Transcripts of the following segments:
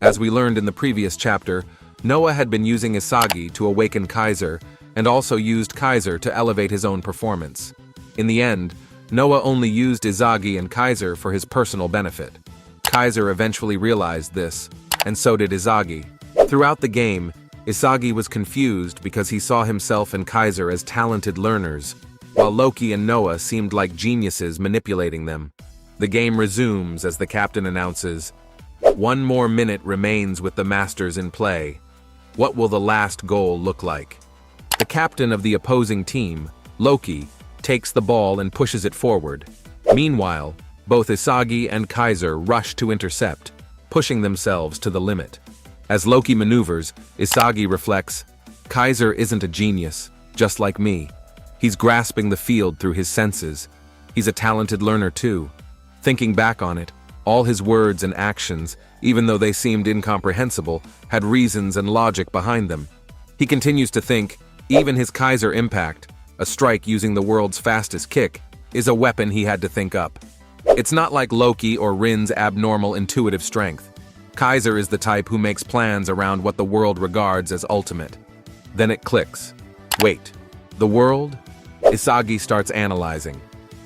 As we learned in the previous chapter, Noah had been using Isagi to awaken Kaiser and also used Kaiser to elevate his own performance. In the end, Noah only used Isagi and Kaiser for his personal benefit. Kaiser eventually realized this, and so did Isagi. Throughout the game, Isagi was confused because he saw himself and Kaiser as talented learners, while Loki and Noah seemed like geniuses manipulating them. The game resumes as the captain announces, "One more minute remains with the Masters in play. What will the last goal look like?" The captain of the opposing team, Loki, takes the ball and pushes it forward. Meanwhile, both Isagi and Kaiser rush to intercept, pushing themselves to the limit. As Loki maneuvers, Isagi reflects, "Kaiser isn't a genius, just like me. He's grasping the field through his senses. He's a talented learner too." Thinking back on it, all his words and actions, even though they seemed incomprehensible, had reasons and logic behind them. He continues to think, even his Kaiser impact, a strike using the world's fastest kick, is a weapon he had to think up. It's not like Loki or Rin's abnormal intuitive strength. Kaiser is the type who makes plans around what the world regards as ultimate. Then it clicks. Wait, the world? Isagi starts analyzing.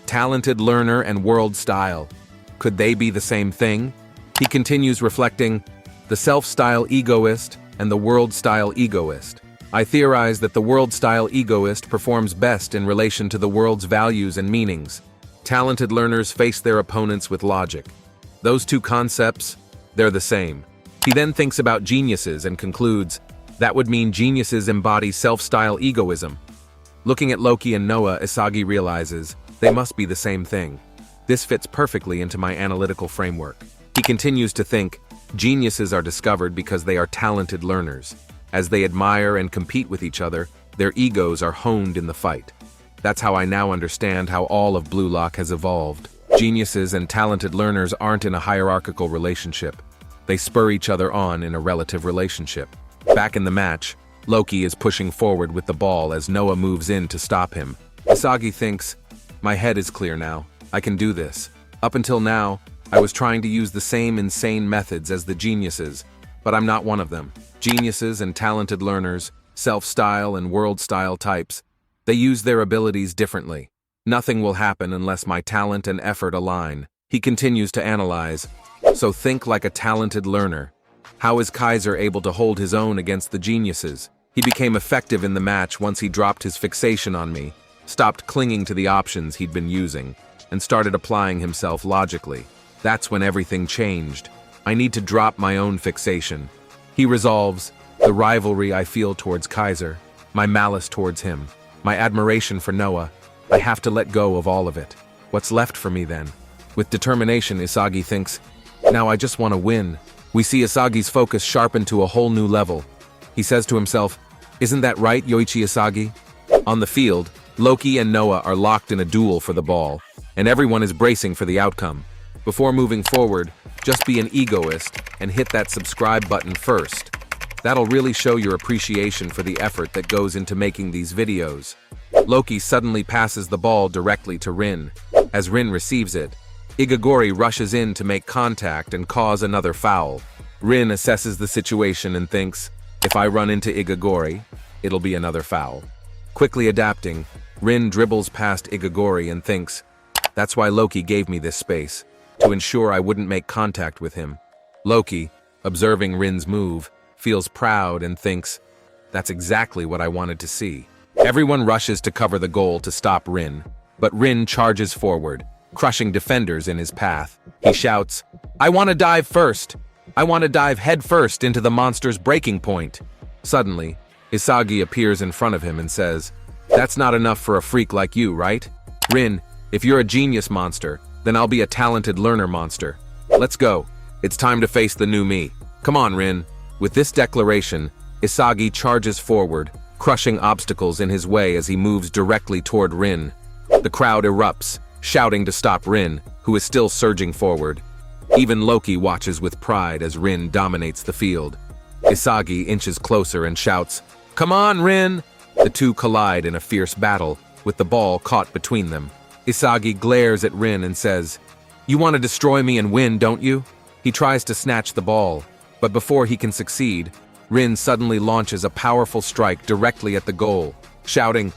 Talented learner and world style. Could they be the same thing? He continues reflecting, the self-style egoist and the world-style egoist. I theorize that the world-style egoist performs best in relation to the world's values and meanings. Talented learners face their opponents with logic. Those two concepts, they're the same. He then thinks about geniuses and concludes, that would mean geniuses embody self-style egoism. Looking at Loki and Noah, Isagi realizes, they must be the same thing. This fits perfectly into my analytical framework. He continues to think, geniuses are discovered because they are talented learners. As they admire and compete with each other, their egos are honed in the fight. That's how I now understand how all of Blue Lock has evolved. Geniuses and talented learners aren't in a hierarchical relationship. They spur each other on in a relative relationship. Back in the match, Loki is pushing forward with the ball as Noah moves in to stop him. Isagi thinks, my head is clear now. I can do this. Up until now, I was trying to use the same insane methods as the geniuses, but I'm not one of them. Geniuses and talented learners, self-style and world-style types, they use their abilities differently. Nothing will happen unless my talent and effort align. He continues to analyze. So think like a talented learner. How is Kaiser able to hold his own against the geniuses? He became effective in the match once he dropped his fixation on me, stopped clinging to the options he'd been using, and started applying himself logically. That's when everything changed. I need to drop my own fixation. He resolves, the rivalry I feel towards Kaiser, my malice towards him, my admiration for Noah, I have to let go of all of it. What's left for me then? With determination, Isagi thinks, now I just want to win. We see Isagi's focus sharpen to a whole new level. He says to himself, isn't that right, Yoichi Isagi? On the field, Loki and Noah are locked in a duel for the ball, and everyone is bracing for the outcome. Before moving forward, just be an egoist and hit that subscribe button first. That'll really show your appreciation for the effort that goes into making these videos. Loki suddenly passes the ball directly to Rin. As Rin receives it, Igagori rushes in to make contact and cause another foul. Rin assesses the situation and thinks, if I run into Igagori, it'll be another foul. Quickly adapting, Rin dribbles past Igagori and thinks, that's why Loki gave me this space, to ensure I wouldn't make contact with him. Loki, observing Rin's move, feels proud and thinks, that's exactly what I wanted to see. Everyone rushes to cover the goal to stop Rin, but Rin charges forward, crushing defenders in his path. He shouts, I want to dive first! I want to dive head first into the monster's breaking point! Suddenly, Isagi appears in front of him and says, that's not enough for a freak like you, right? Rin, if you're a genius monster, then I'll be a talented learner monster. Let's go. It's time to face the new me. Come on, Rin. With this declaration, Isagi charges forward, crushing obstacles in his way as he moves directly toward Rin. The crowd erupts, shouting to stop Rin, who is still surging forward. Even Loki watches with pride as Rin dominates the field. Isagi inches closer and shouts, come on, Rin! The two collide in a fierce battle, with the ball caught between them. Isagi glares at Rin and says, you want to destroy me and win, don't you? He tries to snatch the ball, But before he can succeed, Rin suddenly launches a powerful strike directly at the goal, shouting,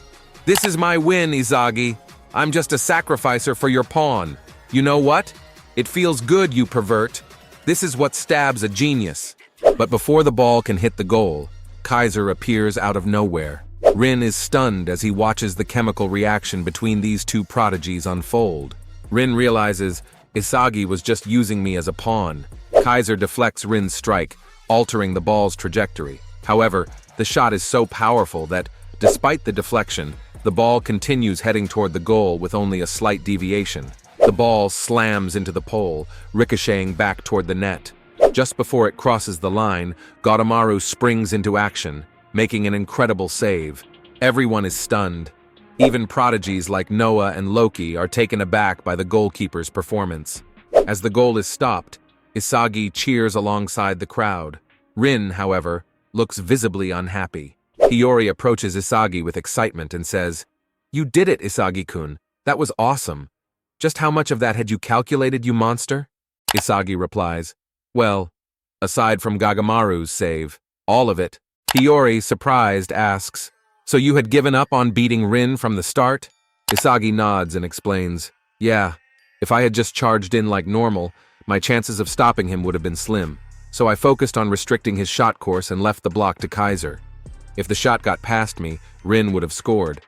"This is my win, Isagi. I'm just a sacrificer for your pawn. You know what? It feels good, you pervert. This is what stabs a genius." But before the ball can hit the goal, Kaiser appears out of nowhere. Rin is stunned as he watches the chemical reaction between these two prodigies unfold. Rin realizes, Isagi was just using me as a pawn. Kaiser deflects Rin's strike, altering the ball's trajectory. However, the shot is so powerful that, despite the deflection, the ball continues heading toward the goal with only a slight deviation. The ball slams into the pole, ricocheting back toward the net. Just before it crosses the line, Gautamaru springs into action, making an incredible save. Everyone is stunned. Even prodigies like Noah and Loki are taken aback by the goalkeeper's performance. As the goal is stopped, Isagi cheers alongside the crowd. Rin, however, looks visibly unhappy. Hiyori approaches Isagi with excitement and says, "You did it, Isagi-kun. That was awesome. Just how much of that had you calculated, you monster?" Isagi replies, "Well, aside from Gagamaru's save, all of it." Hiyori, surprised, asks, "So you had given up on beating Rin from the start?" Isagi nods and explains, "Yeah, if I had just charged in like normal, my chances of stopping him would have been slim. So I focused on restricting his shot course and left the block to Kaiser. If the shot got past me, Rin would have scored.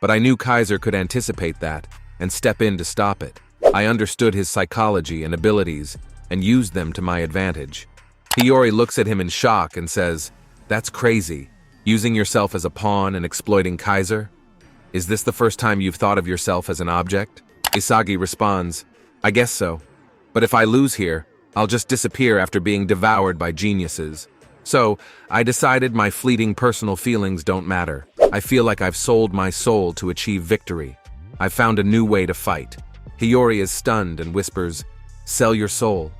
But I knew Kaiser could anticipate that and step in to stop it. I understood his psychology and abilities and used them to my advantage." Hiyori looks at him in shock and says, "That's crazy. Using yourself as a pawn and exploiting Kaiser? Is this the first time you've thought of yourself as an object?" Isagi responds, "I guess so. But if I lose here, I'll just disappear after being devoured by geniuses. So, I decided my fleeting personal feelings don't matter. I feel like I've sold my soul to achieve victory. I've found a new way to fight." Hiyori is stunned and whispers, "Sell your soul."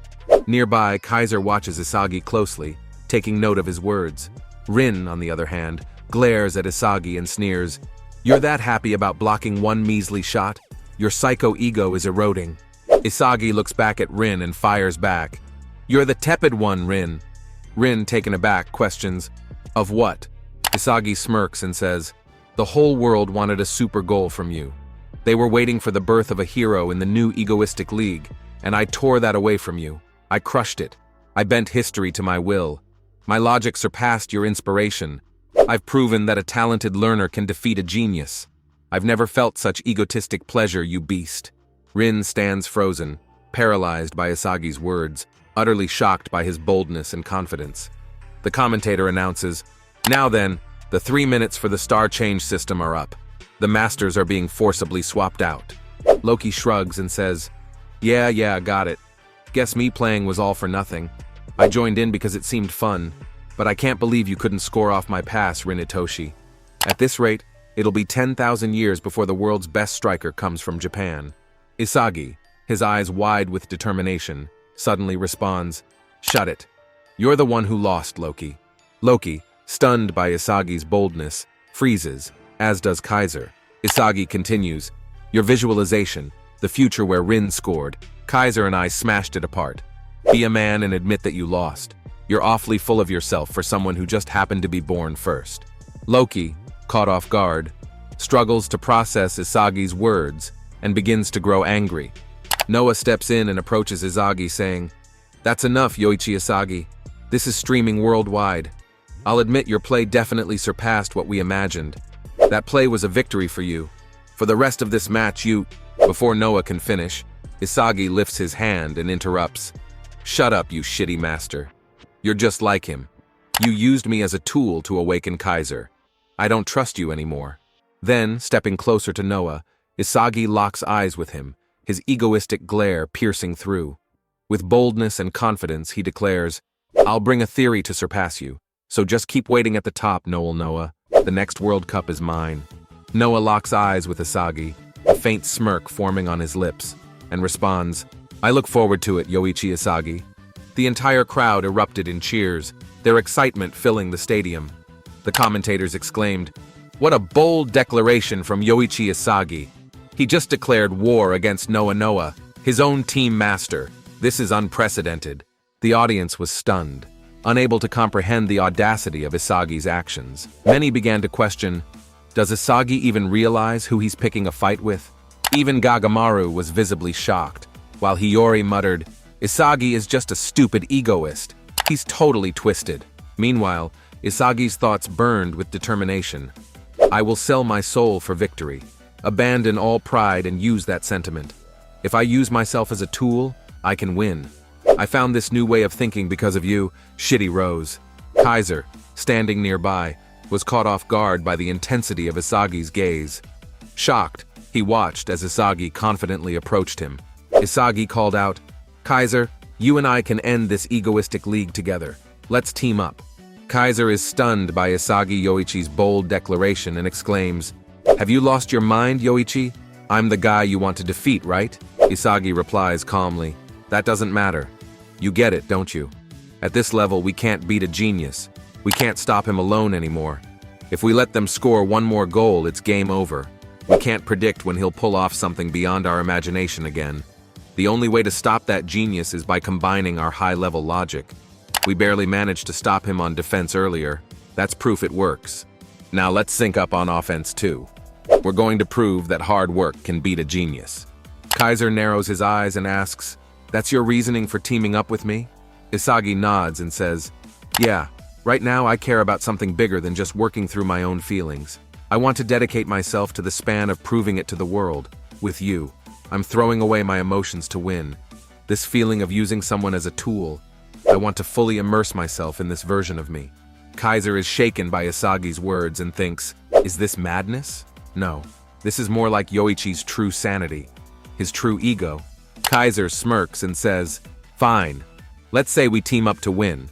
Nearby, Kaiser watches Isagi closely, taking note of his words. Rin, on the other hand, glares at Isagi and sneers, "You're that happy about blocking one measly shot? Your psycho-ego is eroding." Isagi looks back at Rin and fires back, "You're the tepid one, Rin." Rin, taken aback, questions, "Of what?" Isagi smirks and says, "The whole world wanted a super goal from you. They were waiting for the birth of a hero in the new egoistic league, and I tore that away from you. I crushed it. I bent history to my will. My logic surpassed your inspiration. I've proven that a talented learner can defeat a genius. I've never felt such egotistic pleasure, you beast." Rin stands frozen, paralyzed by Isagi's words, utterly shocked by his boldness and confidence. The commentator announces, "Now then, the 3 minutes for the star change system are up. The masters are being forcibly swapped out." Loki shrugs and says, Yeah, got it. Guess me playing was all for nothing. I joined in because it seemed fun, but I can't believe you couldn't score off my pass, Rinitoshi. At this rate, it'll be 10,000 years before the world's best striker comes from Japan." Isagi, his eyes wide with determination, suddenly responds, "Shut it. You're the one who lost, Loki." Loki, stunned by Isagi's boldness, freezes, as does Kaiser. Isagi continues, "Your visualization, the future where Rin scored, Kaiser and I smashed it apart. Be a man and admit that you lost. You're awfully full of yourself for someone who just happened to be born first." Loki, caught off guard, struggles to process Isagi's words and begins to grow angry. Noah steps in and approaches Isagi saying, "That's enough, Yoichi Isagi. This is streaming worldwide. I'll admit your play definitely surpassed what we imagined. That play was a victory for you. For the rest of this match you—" Before Noah can finish, Isagi lifts his hand and interrupts. "Shut up, you shitty master. You're just like him. You used me as a tool to awaken Kaiser. I don't trust you anymore." Then, stepping closer to Noah, Isagi locks eyes with him, his egoistic glare piercing through. With boldness and confidence, he declares, "I'll bring a theory to surpass you, so just keep waiting at the top, Noah. The next World Cup is mine." Noah locks eyes with Isagi, a faint smirk forming on his lips, and responds, "I look forward to it, Yoichi Isagi." The entire crowd erupted in cheers, their excitement filling the stadium. The commentators exclaimed, "What a bold declaration from Yoichi Isagi. He just declared war against Noah, his own team master. This is unprecedented." The audience was stunned. unable to comprehend the audacity of Isagi's actions. Many began to question, does Isagi even realize who he's picking a fight with? Even Gagamaru was visibly shocked, while Hiyori muttered, Isagi is just a stupid egoist. He's totally twisted. Meanwhile, Isagi's thoughts burned with determination. I will sell my soul for victory. Abandon all pride and use that sentiment. If I use myself as a tool, I can win. I found this new way of thinking because of you, Shitty Rose. Kaiser, standing nearby, was caught off guard by the intensity of Isagi's gaze. Shocked, he watched as Isagi confidently approached him. Isagi called out, Kaiser, you and I can end this egoistic league together. Let's team up. Kaiser is stunned by Isagi Yoichi's bold declaration and exclaims, Have you lost your mind, Yoichi? I'm the guy you want to defeat, right? Isagi replies calmly, That doesn't matter. You get it, don't you? At this level, we can't beat a genius. We can't stop him alone anymore. If we let them score one more goal, it's game over. We can't predict when he'll pull off something beyond our imagination again. The only way to stop that genius is by combining our high-level logic. We barely managed to stop him on defense earlier. That's proof it works. Now let's sync up on offense too. We're going to prove that hard work can beat a genius. Kaiser narrows his eyes and asks, That's your reasoning for teaming up with me? Isagi nods and says, Yeah, right now I care about something bigger than just working through my own feelings. I want to dedicate myself to the span of proving it to the world, with you. I'm throwing away my emotions to win. This feeling of using someone as a tool, I want to fully immerse myself in this version of me. Kaiser is shaken by Isagi's words and thinks, Is this madness? No, this is more like Yoichi's true sanity, his true ego. Kaiser smirks and says, Fine, let's say we team up to win.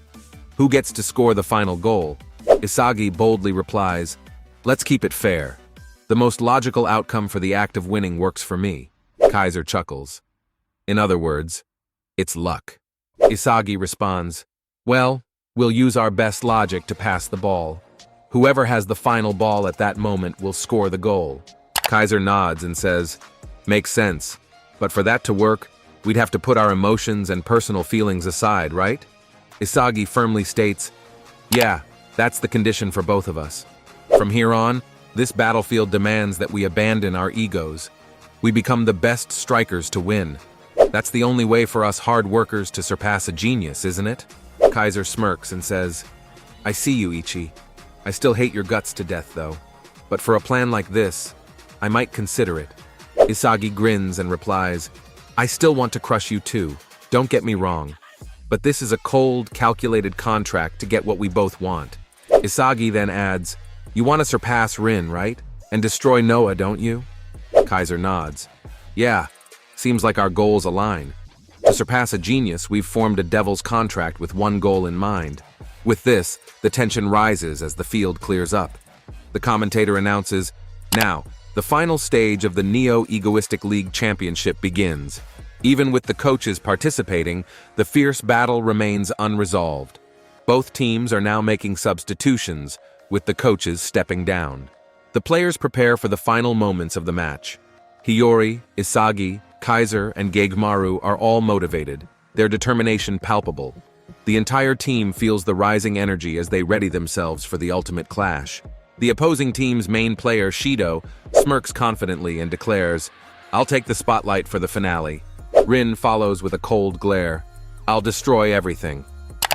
Who gets to score the final goal? Isagi boldly replies, Let's keep it fair. The most logical outcome for the act of winning works for me. Kaiser chuckles. In other words, it's luck. Isagi responds, Well, we'll use our best logic to pass the ball. Whoever has the final ball at that moment will score the goal. Kaiser nods and says, Makes sense. But for that to work, we'd have to put our emotions and personal feelings aside, right? Isagi firmly states, Yeah, that's the condition for both of us. From here on, this battlefield demands that we abandon our egos. We become the best strikers to win. That's the only way for us hard workers to surpass a genius, isn't it? Kaiser smirks and says, I see you, Ichi. I still hate your guts to death, though. But for a plan like this, I might consider it. Isagi grins and replies, I still want to crush you too, don't get me wrong. But this is a cold, calculated contract to get what we both want. Isagi then adds, You want to surpass Rin, right? And destroy Noah, don't you? Kaiser nods. Yeah, seems like our goals align. To surpass a genius, we've formed a devil's contract with one goal in mind. With this, the tension rises as the field clears up. The commentator announces, Now, the final stage of the Neo-Egoistic League Championship begins. Even with the coaches participating, the fierce battle remains unresolved. Both teams are now making substitutions, with the coaches stepping down. The players prepare for the final moments of the match. Hiyori, Isagi, Kaiser, and Gagamaru are all motivated, their determination palpable. The entire team feels the rising energy as they ready themselves for the ultimate clash. The opposing team's main player, Shido, smirks confidently and declares, I'll take the spotlight for the finale. Rin follows with a cold glare. I'll destroy everything.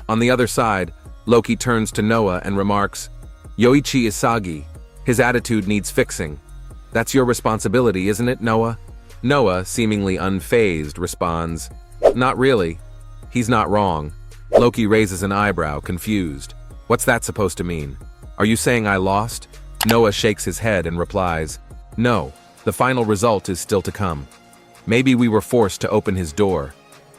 On the other side, Loki turns to Noah and remarks, Yoichi Isagi, his attitude needs fixing. That's your responsibility, isn't it, Noah? Noah, seemingly unfazed, responds, Not really. He's not wrong. Loki raises an eyebrow, confused. What's that supposed to mean? Are you saying I lost? Noah shakes his head and replies, No, the final result is still to come. Maybe we were forced to open his door.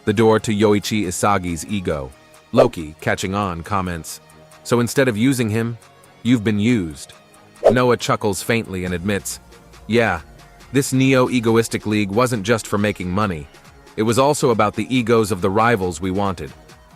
The door to Yoichi Isagi's ego. Loki, catching on, comments, So instead of using him, you've been used. Noah chuckles faintly and admits, Yeah, this neo-egoistic league wasn't just for making money. It was also about the egos of the rivals we wanted.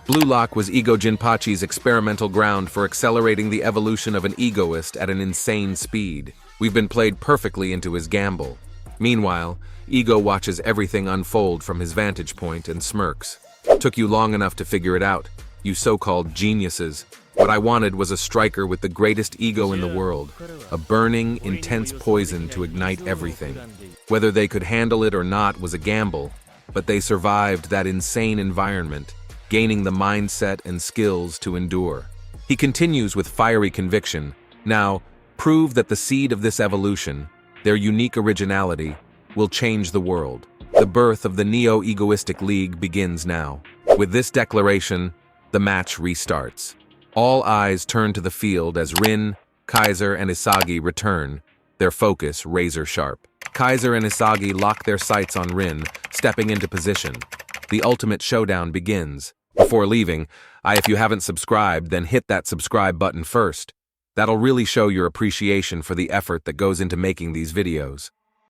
Blue Lock was Ego Jinpachi's experimental ground for accelerating the evolution of an egoist at an insane speed. We've been played perfectly into his gamble. Meanwhile, Ego watches everything unfold from his vantage point and smirks. Took you long enough to figure it out. you so-called geniuses. What I wanted was a striker with the greatest ego in the world, a burning, intense poison to ignite everything. Whether they could handle it or not was a gamble, but they survived that insane environment, gaining the mindset and skills to endure. He continues with fiery conviction. Now, prove that the seed of this evolution, their unique originality, will change the world. The birth of the Neo-Egoistic League begins now. With this declaration, the match restarts. All eyes turn to the field as Rin, Kaiser, and Isagi return, their focus razor-sharp. Kaiser and Isagi lock their sights on Rin, stepping into position. The ultimate showdown begins. Before leaving, if you haven't subscribed, then hit that subscribe button first. That'll really show your appreciation for the effort that goes into making these videos.